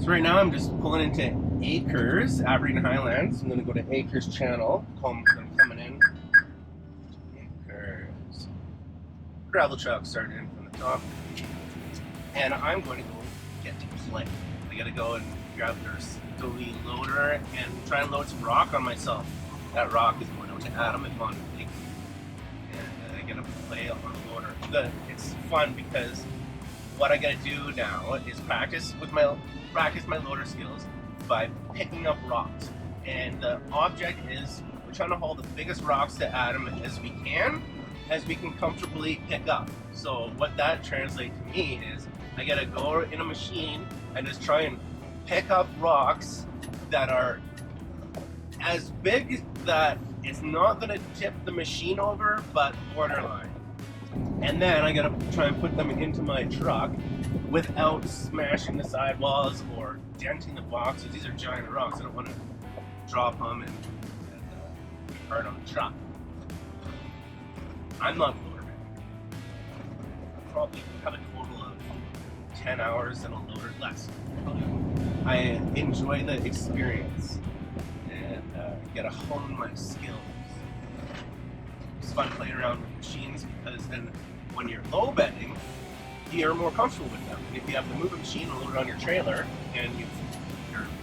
So right now I'm just pulling into Acres, Aberdeen Highlands. I'm gonna go to Acres Channel. I'm coming in. Acres. Gravel truck started in from the top. And I'm going to go get to play. I gotta go and grab their stowey loader and try and load some rock on myself. That rock is going out to Adam at Monte Lake. And I gotta play on the loader. It's fun because what I gotta do now is practice my loader skills by picking up rocks. And the object is we're trying to haul the biggest rocks to Adam as we can comfortably pick up. So what that translates to me is I gotta go in a machine and just try and pick up rocks that are as big that it's not gonna tip the machine over, but borderline. And then I gotta try and put them into my truck without smashing the sidewalls or denting the boxes. These are giant rocks. I don't want to drop them and be hard on the truck. I'm not a loader man. Probably have a total of 10 hours and a loader less. I enjoy the experience and get to hone my skills. It's fun playing around with machines because then when you're low bedding, you're more comfortable with them. If you have to move a machine and load it on your trailer and you're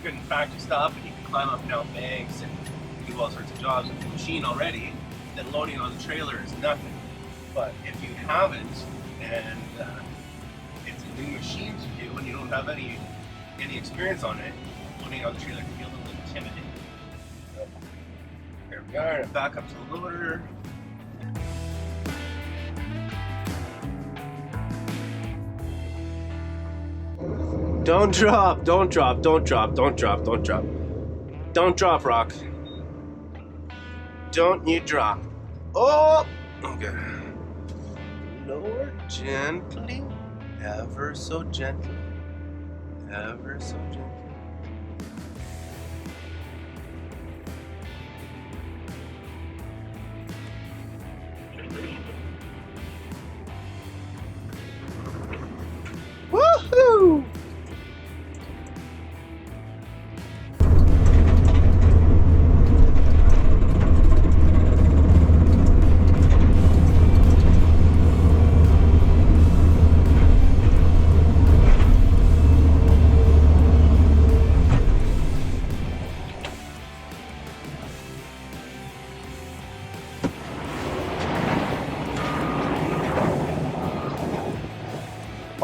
good and practiced up and you can climb up and down banks and do all sorts of jobs with the machine already, then loading on the trailer is nothing. But if you haven't and it's a new machine to do and you don't have any experience on it, loading on the trailer can be a little intimidating. So here we are, back up to the loader. Don't drop, don't drop, don't drop, don't drop, don't drop. Don't drop, rock. Don't you drop. Oh! Okay. Lower gently, ever so gently, ever so gently. Woohoo!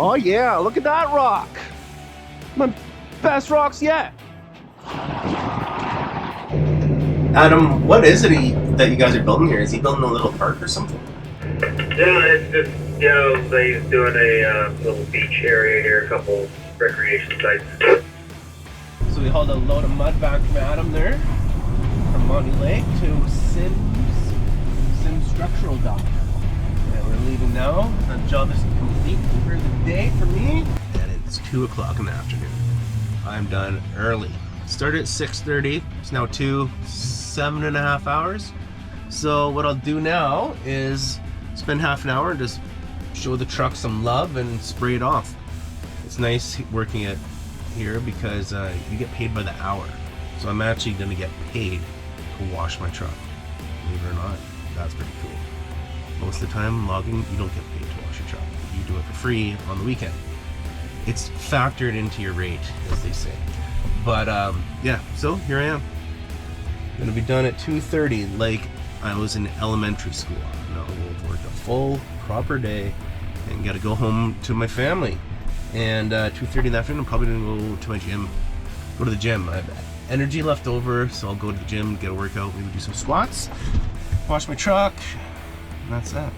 Oh yeah, look at that rock. My best rocks yet. Adam, what is it that you guys are building here? Is he building a little park or something? Yeah, it's just, he's doing a little beach area here, a couple recreation sites. So we hauled a load of mud back from Adam there, from Monte Lake to Sims Structural Dock. And we're leaving now. The job is complete for the day for me. And it's 2 o'clock in the afternoon. I'm done early. Started at 6:30. It's now 7.5 hours. So what I'll do now is spend half an hour and just show the truck some love and spray it off. It's nice working at here because you get paid by the hour. So I'm actually going to get paid to wash my truck. Believe it or not, that's pretty cool. Most of the time, logging, you don't get paid to wash your truck. You do it for free on the weekend. It's factored into your rate, as they say. But yeah, so here I am. I'm gonna be done at 2:30, like I was in elementary school. No, we'll work a full, proper day and gotta go home to my family. And 2:30 in the afternoon, I'm probably gonna go to my gym. Go to the gym. I have energy left over, so I'll go to the gym, get a workout, maybe do some squats, wash my truck. And that's that.